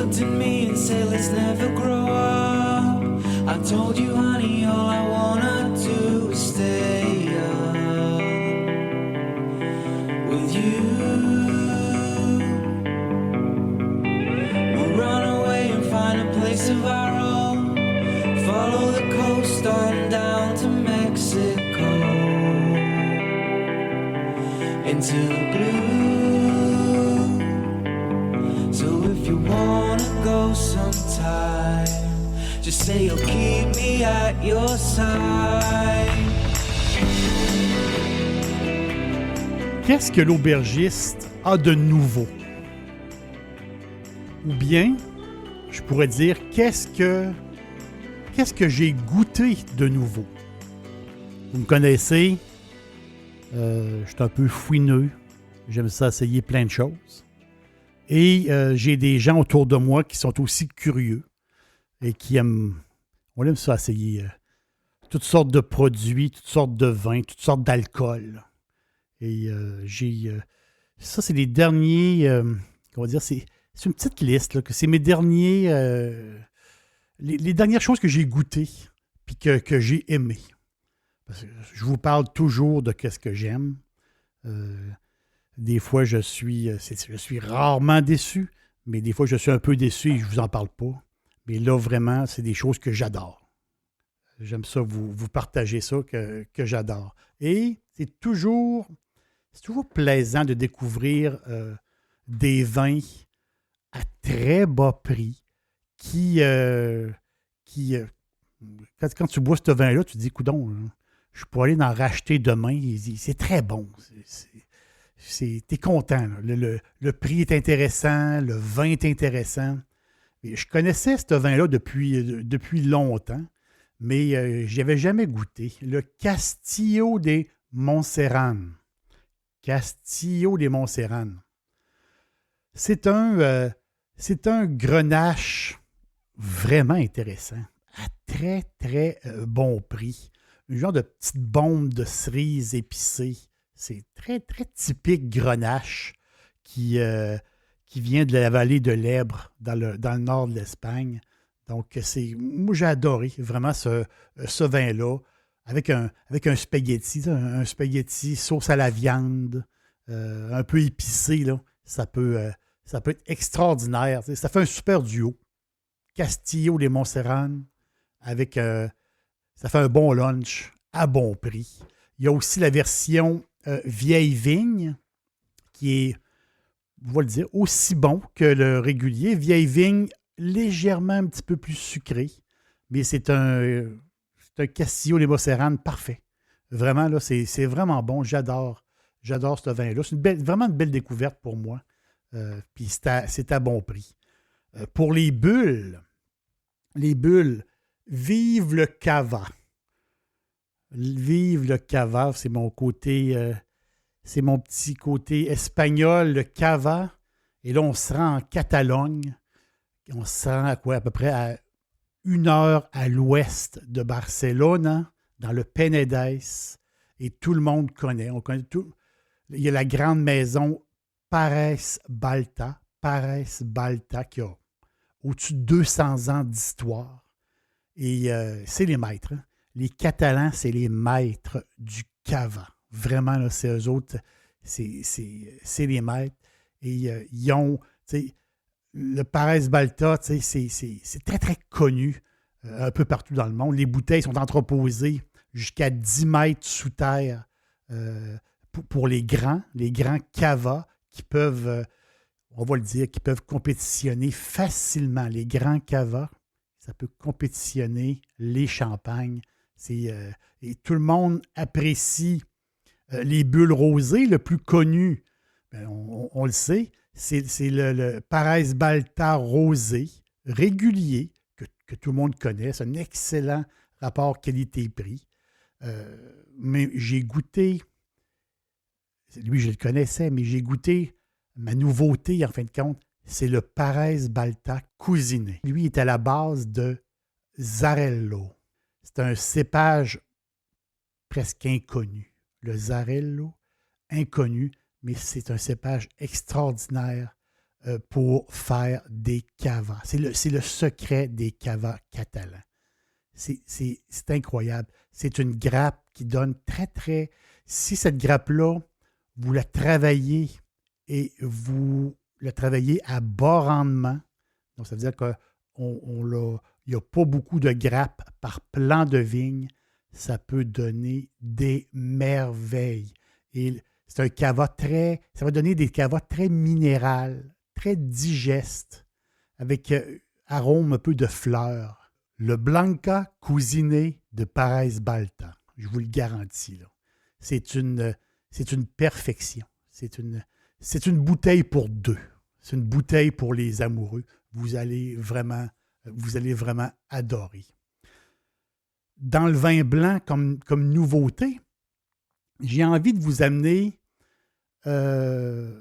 looked at me and said, let's never grow up. I told you, honey, all I wanna do is stay up with you. We'll run away and find a place of our own. Follow the coast on down to Mexico, into the blue. So if you wanna go sometime, just say you'll keep me at your side. Qu'est-ce que l'aubergiste a de nouveau? Ou bien, je pourrais dire, qu'est-ce que j'ai goûté de nouveau? Vous me connaissez, je suis un peu fouineux, j'aime ça essayer plein de choses. Et j'ai des gens autour de moi qui sont aussi curieux et qui aiment ça essayer toutes sortes de produits, toutes sortes de vins, toutes sortes d'alcool. Et ça, c'est les derniers, comment dire, c'est une petite liste, là, que c'est mes derniers, les dernières choses que j'ai goûtées puis que j'ai aimées. Parce que je vous parle toujours de qu'est-ce que j'aime. Des fois, je suis rarement déçu, mais des fois, je suis un peu déçu et je ne vous en parle pas. Mais là, vraiment, c'est des choses que j'adore. J'aime ça, vous partager ça, que j'adore. Et c'est toujours plaisant de découvrir des vins à très bas prix quand tu bois ce vin-là, tu te dis, coudonc, je pourrais aller en racheter demain. C'est très bon. T'es content. Le prix est intéressant, le vin est intéressant. Et je connaissais ce vin-là depuis longtemps, mais je n'y avais jamais goûté. Le Castillo de Montserrat. Castillo de Montserrat. C'est un grenache vraiment intéressant, à très, très bon prix. Un genre de petite bombe de cerises épicées. C'est très, très typique grenache qui vient de la vallée de l'Èbre, dans le nord de l'Espagne. Donc, moi, j'ai adoré vraiment ce vin-là, avec un spaghetti, un spaghetti sauce à la viande, un peu épicé, là. Ça peut être extraordinaire. Ça fait un super duo. Castillo de Montserrat, ça fait un bon lunch à bon prix. Il y a aussi la version vieille vigne, qui est, on va le dire, aussi bon que le régulier. Vieille vigne, légèrement un petit peu plus sucré, mais c'est un Castillo de Montserrat parfait. Vraiment, là, c'est vraiment bon. J'adore ce vin-là. C'est vraiment une belle découverte pour moi. Puis c'est à bon prix. Pour les bulles, vive le cava. Vive le cava, c'est mon côté, c'est mon petit côté espagnol, le cava. Et là, on se rend en Catalogne. On se rend à peu près à 1 heure à l'ouest de Barcelone, dans le Penedès. Et tout le monde connaît. On connaît tout. Il y a la grande maison Pérez Balta qui a au-dessus de 200 ans d'histoire. Et c'est les maîtres. Hein. Les Catalans, c'est les maîtres du cava. Vraiment, là, c'est eux autres, c'est les maîtres. Et ils ont, le Pérez Balta, c'est très, très connu un peu partout dans le monde. Les bouteilles sont entreposées jusqu'à 10 mètres sous terre pour les grands cava qui peuvent, on va le dire, qui peuvent compétitionner facilement. Les grands cava, ça peut compétitionner les champagnes. Et tout le monde apprécie les bulles rosées. Le plus connu, on le sait, c'est le Pérez Balta rosé régulier que tout le monde connaît. C'est un excellent rapport qualité-prix. Mais j'ai goûté, lui je le connaissais, mais j'ai goûté ma nouveauté en fin de compte, c'est le Pérez Balta cousiné. Lui est à la base de Xarel-lo. C'est un cépage presque inconnu. Le Xarel-lo, inconnu, mais c'est un cépage extraordinaire, pour faire des cavas. C'est le secret des cavas catalans. C'est incroyable. C'est une grappe qui donne très, très... Si cette grappe-là, vous la travaillez et vous la travaillez à bas rendement, donc ça veut dire qu'il n'y a pas beaucoup de grappes par plan de vigne, ça peut donner des merveilles. Et c'est un cava ça va donner des cavas très minérales, très digestes, avec arôme un peu de fleurs. Le Blanca Cousiné de Pérez Balta, je vous le garantis, là. C'est une perfection. C'est une bouteille pour deux. C'est une bouteille pour les amoureux. Vous allez vraiment adorer. Dans le vin blanc, comme nouveauté, j'ai envie de vous amener vers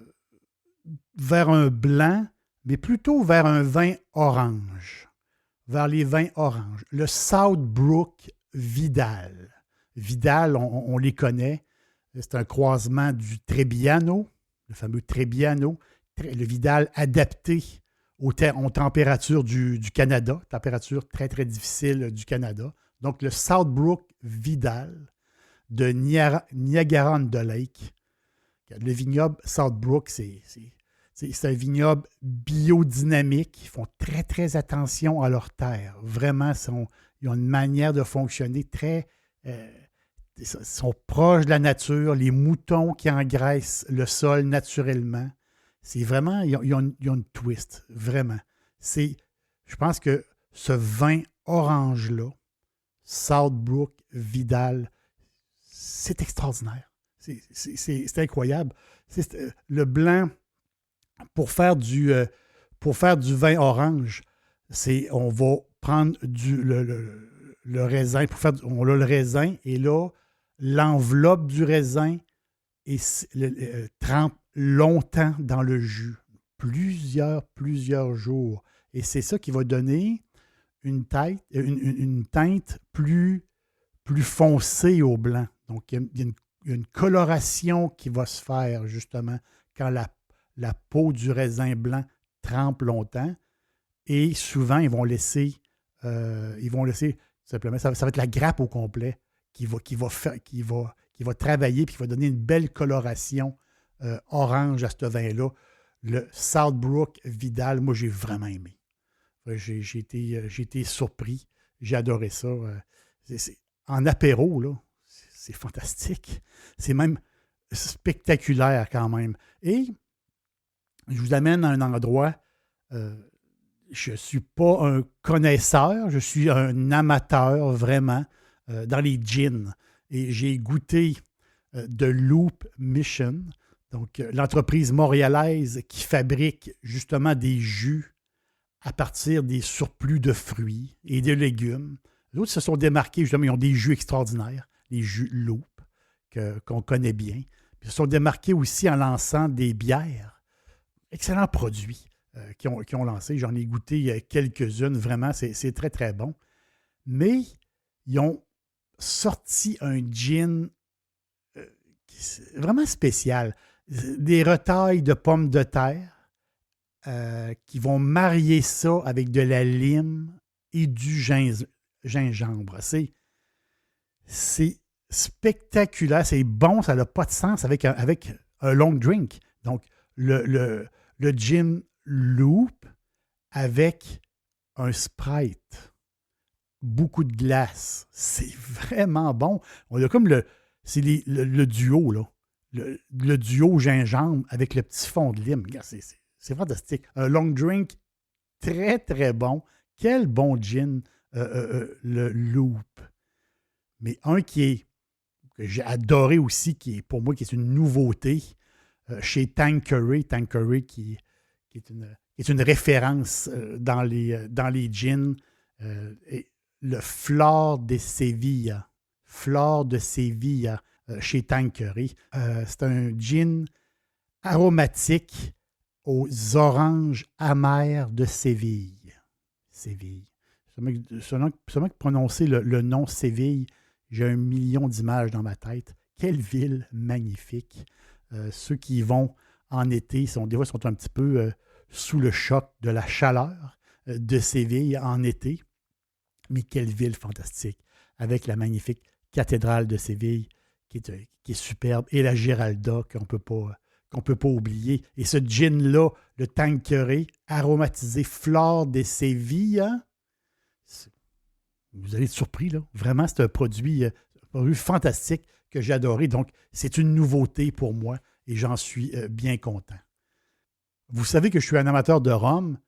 un blanc, mais plutôt vers un vin orange. Vers les vins oranges. Le Southbrook Vidal. Vidal, on les connaît. C'est un croisement du Trebbiano, le fameux Trebbiano, le Vidal adapté aux températures du Canada, température très, très difficile du Canada. Donc, le Southbrook Vidal de Niagara-on-the-Lake. Le vignoble Southbrook, c'est un vignoble biodynamique. Ils font très, très attention à leur terre. Vraiment, ils ont une manière de fonctionner très... ils sont proches de la nature. Les moutons qui engraissent le sol naturellement. C'est vraiment... Ils ont une twist, vraiment. Je pense que ce vin orange-là, Southbrook Vidal, c'est extraordinaire. C'est incroyable. Le blanc, pour faire du vin orange, on va prendre le raisin. On a le raisin et là, l'enveloppe du raisin trempe longtemps dans le jus. Plusieurs jours. Et c'est ça qui va donner une teinte plus foncée au blanc. Donc, il y a une coloration qui va se faire, justement, quand la peau du raisin blanc trempe longtemps. Et souvent, ils vont laisser simplement, ça va être la grappe au complet qui va travailler et qui va donner une belle coloration orange à ce vin-là. Le Southbrook Vidal, moi, j'ai vraiment aimé. J'ai été surpris. J'ai adoré ça. En apéro, là, c'est fantastique. C'est même spectaculaire quand même. Et je vous amène à un endroit, je ne suis pas un connaisseur, je suis un amateur vraiment dans les gins. Et j'ai goûté de Loop Mission, donc l'entreprise montréalaise qui fabrique justement des jus à partir des surplus de fruits et de légumes. Les autres se sont démarqués, justement, ils ont des jus extraordinaires, les jus Loop, qu'on connaît bien. Puis ils se sont démarqués aussi en lançant des bières. Excellents produits qu'ils ont lancés. J'en ai goûté quelques-unes, vraiment, c'est très, très bon. Mais ils ont sorti un gin vraiment spécial. Des retailles de pommes de terre qui vont marier ça avec de la lime et du gingembre. C'est spectaculaire, c'est bon, ça n'a pas de sens avec un long drink. Donc, le gin Loop avec un Sprite, beaucoup de glace. C'est vraiment bon. On a comme c'est le duo, là. Le duo gingembre avec le petit fond de lime. C'est fantastique. Un long drink très, très bon. Quel bon gin, le Loop. Mais un que j'ai adoré aussi, pour moi, qui est une nouveauté, chez Tanqueray. Tanqueray qui est une référence dans les gins. Et le Flor de Sevilla. Flor de Sevilla chez Tanqueray. C'est un gin aromatique aux oranges amères de Séville. Séville. Seulement que prononcer le nom Séville, j'ai 1 million d'images dans ma tête. Quelle ville magnifique. Ceux qui y vont en été, des fois, sont un petit peu sous le choc de la chaleur de Séville en été. Mais quelle ville fantastique, avec la magnifique cathédrale de Séville qui est superbe, et la Giralda qu'on ne peut pas oublier. Et ce gin-là, le Tanqueray, aromatisé Flore de Séville, hein? Vous allez être surpris, là. Vraiment, c'est un produit fantastique que j'ai adoré. Donc, c'est une nouveauté pour moi et j'en suis bien content. Vous savez que je suis un amateur de rhum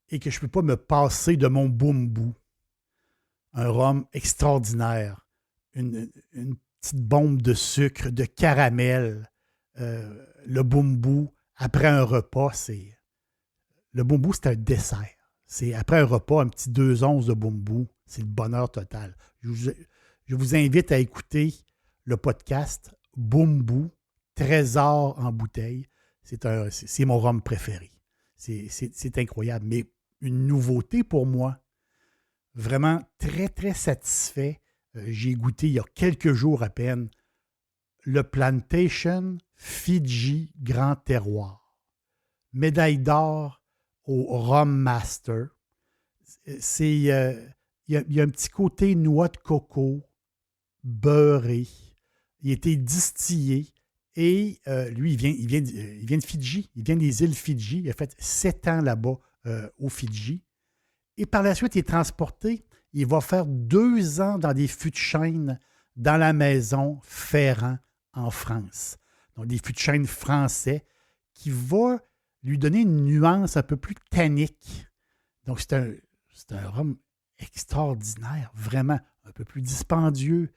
et que je ne peux pas me passer de mon Bumbu. Un rhum extraordinaire. Une petite bombe de sucre, de caramel. Le Bumbu, après un repas, le Bumbu, c'est un dessert. C'est après un repas, un petit 2 onces de Bumbu. C'est le bonheur total. Je vous invite à écouter le podcast Bumbu, Trésor en bouteille. C'est mon rhum préféré. C'est incroyable. Mais une nouveauté pour moi. Vraiment très, très satisfait. J'ai goûté il y a quelques jours à peine le Plantation Fidji Grand Terroir. Médaille d'or au Rhum Master. Il y a un petit côté noix de coco, beurré. Il a été distillé et lui, il vient de Fidji. Il vient des îles Fidji. Il a fait 7 ans là-bas au Fidji. Et par la suite, il est transporté. Il va faire 2 ans dans des fûts de chêne dans la maison Ferrand en France. Donc, des fûts de chêne français qui va lui donner une nuance un peu plus tannique. Donc, c'est un rhum extraordinaire, vraiment un peu plus dispendieux,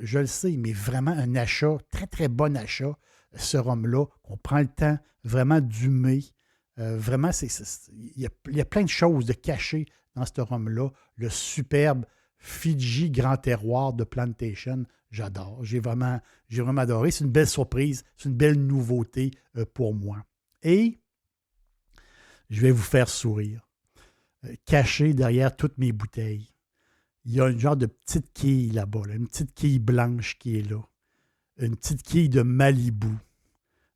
je le sais, mais vraiment un achat, très, très bon achat, ce rhum-là, qu'on prend le temps vraiment d'humer. Vraiment, il y a plein de choses de cachées dans ce rhum-là. Le superbe Fidji Grand Terroir de Plantation, j'adore. J'ai vraiment adoré. C'est une belle surprise, c'est une belle nouveauté pour moi. Et je vais vous faire sourire. Caché derrière toutes mes bouteilles, il y a une genre de petite quille là-bas, là, une petite quille blanche qui est là. Une petite quille de Malibu.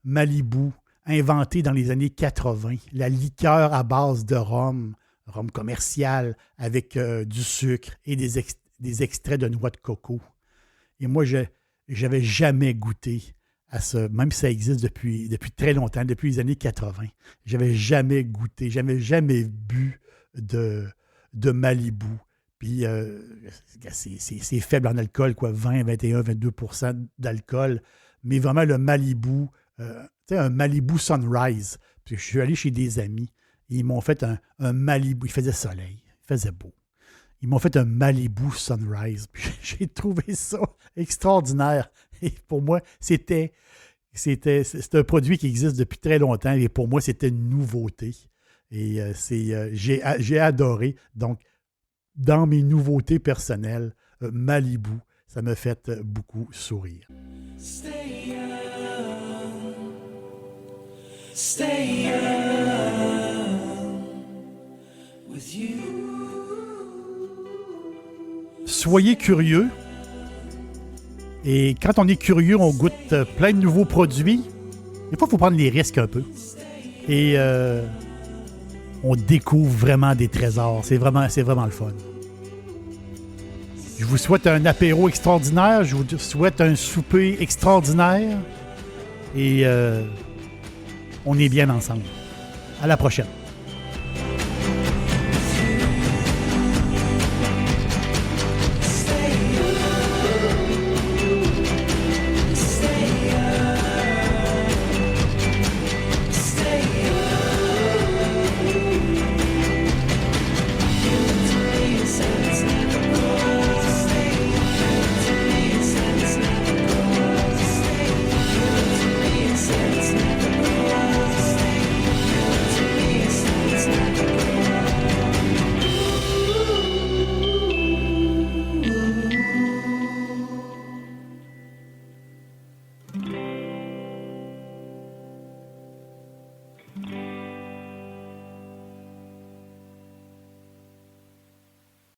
Malibu, inventée dans les années 80. La liqueur à base de rhum commercial avec du sucre et des extraits de noix de coco. Et moi, je n'avais jamais goûté à ça, même si ça existe depuis très longtemps, depuis les années 80. Je n'avais jamais goûté, jamais bu de Malibu. Puis c'est faible en alcool, quoi, 20, 21, 22% d'alcool. Mais vraiment, le Malibu, un Malibu Sunrise. Puis je suis allé chez des amis. Ils m'ont fait un Malibu. Il faisait soleil, il faisait beau. Ils m'ont fait un Malibu Sunrise. Puis j'ai trouvé ça extraordinaire. Et pour moi, c'est un produit qui existe depuis très longtemps. Et pour moi, c'était une nouveauté. Et j'ai adoré. Donc, dans mes nouveautés personnelles, Malibu, ça m'a fait beaucoup sourire. Stay young with you. Soyez curieux. Et quand on est curieux, on goûte plein de nouveaux produits. Des fois, il faut prendre les risques un peu. Et on découvre vraiment des trésors. C'est vraiment le fun. Je vous souhaite un apéro extraordinaire. Je vous souhaite un souper extraordinaire. Et on est bien ensemble. À la prochaine.